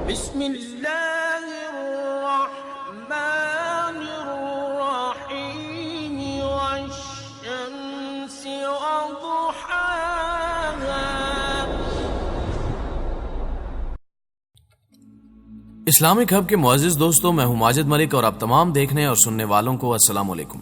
بسم اللہ الرحمن الرحیم والشمس وضحاها۔ اسلامک ہب کے معزز دوستوں، میں ہوں ماجد ملک اور آپ تمام دیکھنے اور سننے والوں کو السلام علیکم۔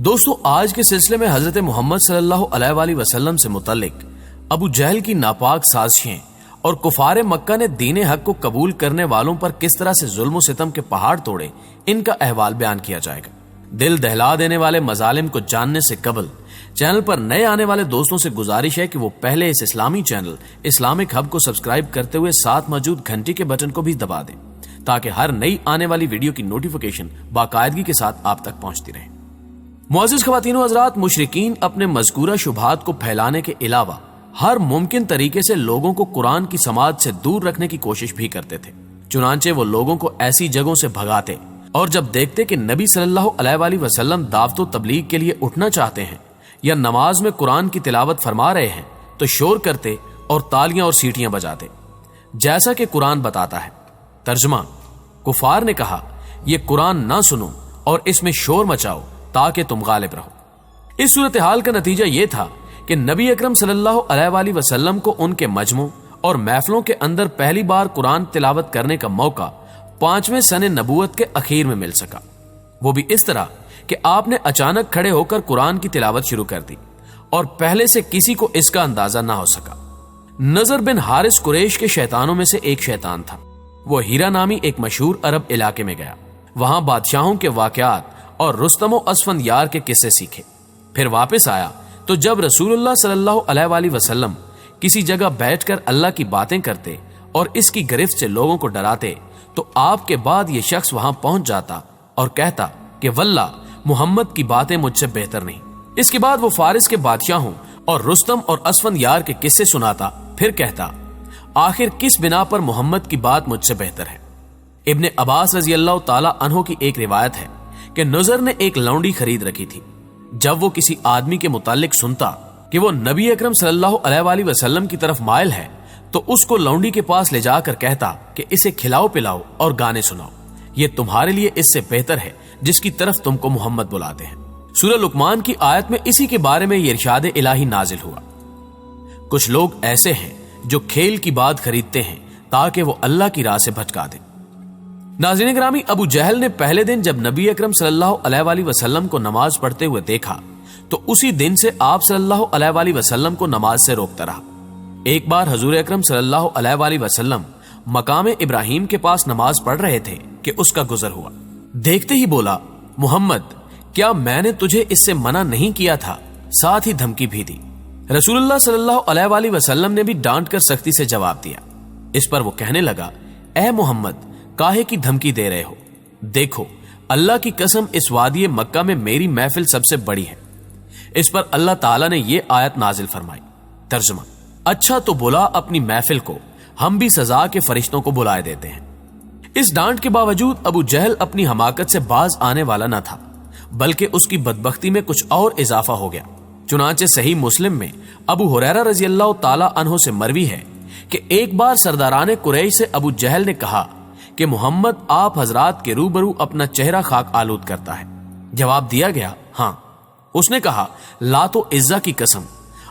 دوستو، آج کے سلسلے میں حضرت محمد صلی اللہ علیہ وآلہ وسلم سے متعلق ابو جہل کی ناپاک سازشیں اور کفار مکہ نے دین حق کو قبول کرنے والوں پر کس طرح سے ظلم و ستم کے پہاڑ توڑے، ان کا احوال بیان کیا جائے گا۔ دل دہلا دینے والے مظالم کو جاننے سے قبل چینل پر نئے آنے والے دوستوں سے گزارش ہے کہ وہ پہلے اس اسلامی چینل اسلامک ہب کو سبسکرائب کرتے ہوئے ساتھ موجود گھنٹی کے بٹن کو بھی دبا دیں تاکہ ہر نئی آنے والی ویڈیو کی نوٹیفیکیشن باقاعدگی کے ساتھ آپ تک پہنچتی رہے۔ معزز خواتین و حضرات، مشرکین اپنے مذکورہ شبہات کو پھیلانے کے علاوہ ہر ممکن طریقے سے لوگوں کو قرآن کی سماعت سے دور رکھنے کی کوشش بھی کرتے تھے۔ چنانچہ وہ لوگوں کو ایسی جگہوں سے بھگاتے اور جب دیکھتے کہ نبی صلی اللہ علیہ وآلہ وسلم دعوت و تبلیغ کے لیے اٹھنا چاہتے ہیں یا نماز میں قرآن کی تلاوت فرما رہے ہیں تو شور کرتے اور تالیاں اور سیٹیاں بجاتے، جیسا کہ قرآن بتاتا ہے۔ ترجمہ: کفار نے کہا، یہ قرآن نہ سنو اور اس میں شور مچاؤ تاکہ تم غالب رہو۔ اس صورتحال کا نتیجہ یہ تھا کہ نبی اکرم صلی اللہ علیہ وآلہ وسلم کو ان کے مجمع اور محفلوں کے اندر پہلی بار قرآن تلاوت کرنے کا موقع 5ویں سن نبوت کے اخیر میں مل سکا، وہ بھی اس طرح کہ آپ نے اچانک کھڑے ہو کر قرآن کی تلاوت شروع کر دی اور پہلے سے کسی کو اس کا اندازہ نہ ہو سکا۔ نضر بن حارث قریش کے شیطانوں میں سے ایک شیطان تھا۔ وہ ہیرا نامی ایک مشہور عرب علاقے میں گیا، وہاں بادشاہوں کے واقعات اور رستم و اسفندیار کے قصے سیکھے۔ پھر واپس آیا تو جب رسول اللہ صلی اللہ علیہ وآلہ وسلم کسی جگہ بیٹھ کر اللہ کی باتیں کرتے اور اس کی گرفت سے لوگوں کو ڈراتے تو آپ کے بعد یہ شخص وہاں پہنچ جاتا اور کہتا کہ واللہ محمد کی باتیں مجھ سے بہتر نہیں۔ اس کے بعد وہ فارس کے بادشاہوں اور رستم اور اسفندیار کے قصے سناتا، پھر کہتا آخر کس بنا پر محمد کی بات مجھ سے بہتر ہے۔ ابن عباس رضی اللہ تعالی عنہ کی ایک روایت ہے کہ نضر نے ایک لونڈی خرید رکھی تھی۔ جب وہ کسی آدمی کے متعلق سنتا کہ وہ نبی اکرم صلی اللہ علیہ وآلہ وسلم کی طرف مائل ہے تو اس کو لونڈی کے پاس لے جا کر کہتا کہ اسے کھلاؤ پلاؤ اور گانے سناؤ، یہ تمہارے لیے اس سے بہتر ہے جس کی طرف تم کو محمد بلاتے ہیں۔ سورہ لقمان کی آیت میں اسی کے بارے میں یہ ارشاد الہی نازل ہوا۔ کچھ لوگ ایسے ہیں جو کھیل کی بات خریدتے ہیں تاکہ وہ اللہ کی راہ سے بھٹکا دیں۔ ناظرین گرامی، ابو جہل نے پہلے دن جب نبی اکرم صلی اللہ علیہ وآلہ وسلم کو نماز پڑھتے ہوئے دیکھا تو اسی دن سے آپ صلی اللہ علیہ وآلہ وسلم کو نماز سے روکتا رہا۔ ایک بار حضور اکرم صلی اللہ علیہ وآلہ وسلم مقام ابراہیم کے پاس نماز پڑھ رہے تھے کہ اس کا گزر ہوا۔ دیکھتے ہی بولا، محمد، کیا میں نے تجھے اس سے منع نہیں کیا تھا؟ ساتھ ہی دھمکی بھی دی۔ رسول اللہ صلی اللہ علیہ وآلہ وسلم نے بھی ڈانٹ کر سختی سے جواب دیا۔ اس پر وہ کہنے لگا، اے محمد، کاہے کی دھمکی دے رہے ہو؟ دیکھو، اللہ کی قسم اس وادی مکہ میں میری محفل سب سے بڑی ہے۔ اس پر اللہ تعالیٰ نے یہ آیت نازل فرمائی۔ ترجمہ: اچھا تو بلا اپنی محفل کو، ہم بھی سزا کے فرشتوں کو بلائے دیتے ہیں۔ اس ڈانٹ کے باوجود ابو جہل اپنی حماقت سے باز آنے والا نہ تھا، بلکہ اس کی بدبختی میں کچھ اور اضافہ ہو گیا۔ چنانچہ صحیح مسلم میں ابو ہریرہ رضی اللہ تعالی عنہ سے مروی ہے کہ ایک بار سرداران قریش سے ابو جہل نے کہا کہ محمد آپ حضرات کے روبرو اپنا چہرہ خاک آلود کرتا ہے۔ جواب دیا گیا، ہاں۔ اس نے کہا، لات و عزا کی قسم،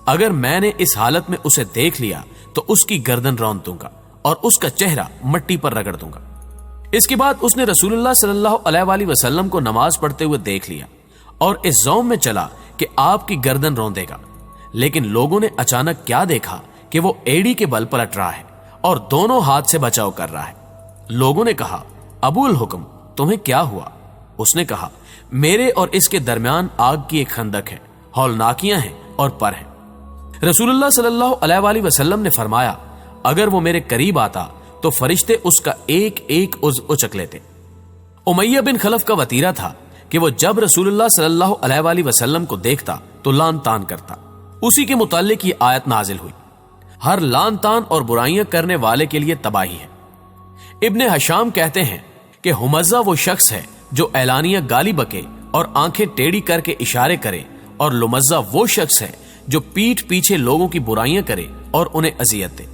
اگر میں نے اس حالت میں اسے دیکھ لیا تو اس کی گردن رون دوں گا اور اس کا چہرہ مٹی پر رگڑ دوں گا۔ اس کے بعد اس نے رسول اللہ صلی اللہ علیہ وآلہ وسلم کو نماز پڑھتے ہوئے دیکھ لیا اور اس زوم میں چلا کہ آپ کی گردن رون دے گا، لیکن لوگوں نے اچانک کیا دیکھا کہ وہ ایڑی کے بل پلٹ رہا ہے اور دونوں ہاتھ سے بچاؤ کر رہا ہے۔ لوگوں نے کہا، ابو الحکم، تمہیں کیا ہوا؟ اس نے کہا، میرے اور اس کے درمیان آگ کی ایک خندق ہے، ہولناکیاں ہیں اور پر ہیں۔ رسول اللہ صلی اللہ علیہ وآلہ وسلم نے فرمایا، اگر وہ میرے قریب آتا تو فرشتے اس کا ایک ایک عضو اچک لیتے۔ امیہ بن خلف کا وتیرہ تھا کہ وہ جب رسول اللہ صلی اللہ علیہ وآلہ وسلم کو دیکھتا تو لان تان کرتا۔ اسی کے متعلق یہ آیت نازل ہوئی، ہر لان تان اور برائیاں کرنے والے کے لیے تباہی ہے۔ ابن حشام کہتے ہیں کہ حمزہ وہ شخص ہے جو اعلانیہ گالی بکے اور آنکھیں ٹیڑھی کر کے اشارے کرے، اور لمزہ وہ شخص ہے جو پیٹھ پیچھے لوگوں کی برائیاں کرے اور انہیں اذیت دے۔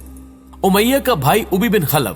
امیہ کا بھائی ابی بن خلف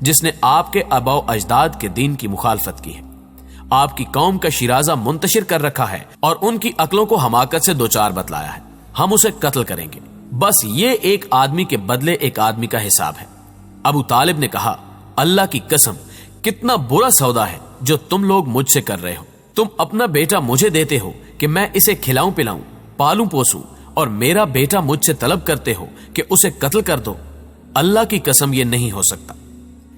جس نے آپ کے آباء و اجداد کے دین کی مخالفت کی ہے، آپ کی قوم کا شیرازہ منتشر کر رکھا ہے اور ان کی عقلوں کو حماقت سے دوچار بتلایا ہے، ہم اسے قتل کریں گے، بس یہ ایک آدمی کے بدلے ایک آدمی کا حساب ہے۔ ابو طالب نے کہا، اللہ کی قسم کتنا برا سودا ہے جو تم لوگ مجھ سے کر رہے ہو، تم اپنا بیٹا مجھے دیتے ہو کہ میں اسے کھلاؤں پلاؤں، پالوں پوسوں، اور میرا بیٹا مجھ سے طلب کرتے ہو کہ اسے قتل کر دو، اللہ کی قسم یہ نہیں ہو سکتا۔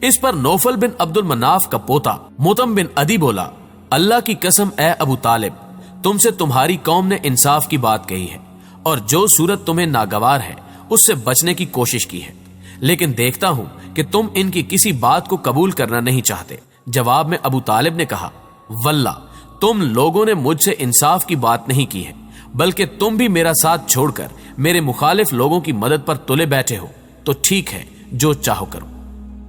اس پر نوفل بن عبد المناف کا پوتا متم بن عدی بولا، اللہ کی قسم اے ابو طالب، تم سے تمہاری قوم نے انصاف کی بات کہی ہے اور جو صورت تمہیں ناگوار ہے اس سے بچنے کی کوشش کی ہے، لیکن دیکھتا ہوں کہ تم ان کی کسی بات کو قبول کرنا نہیں چاہتے۔ جواب میں ابو طالب نے کہا، واللہ تم لوگوں نے مجھ سے انصاف کی بات نہیں کی ہے، بلکہ تم بھی میرا ساتھ چھوڑ کر میرے مخالف لوگوں کی مدد پر تلے بیٹھے ہو، تو ٹھیک ہے جو چاہو کرو۔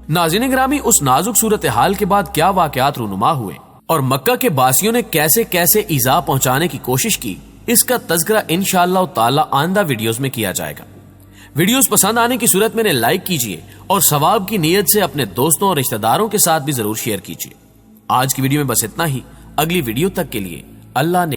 ناظرین گرامی، اس نازک صورتحال کے بعد کیا واقعات رونما ہوئے اور مکہ کے باسیوں نے کیسے کیسے ایذا پہنچانے کی کوشش کی، اس کا تذکرہ انشاءاللہ تعالی آئندہ ویڈیوز میں کیا جائے گا۔ ویڈیوز پسند آنے کی صورت میں انہیں لائک کیجئے اور ثواب کی نیت سے اپنے دوستوں اور رشتہ داروں کے ساتھ بھی ضرور شیئر کیجئے۔ آج کی ویڈیو میں بس اتنا ہی، اگلی ویڈیو تک کے لیے اللہ نے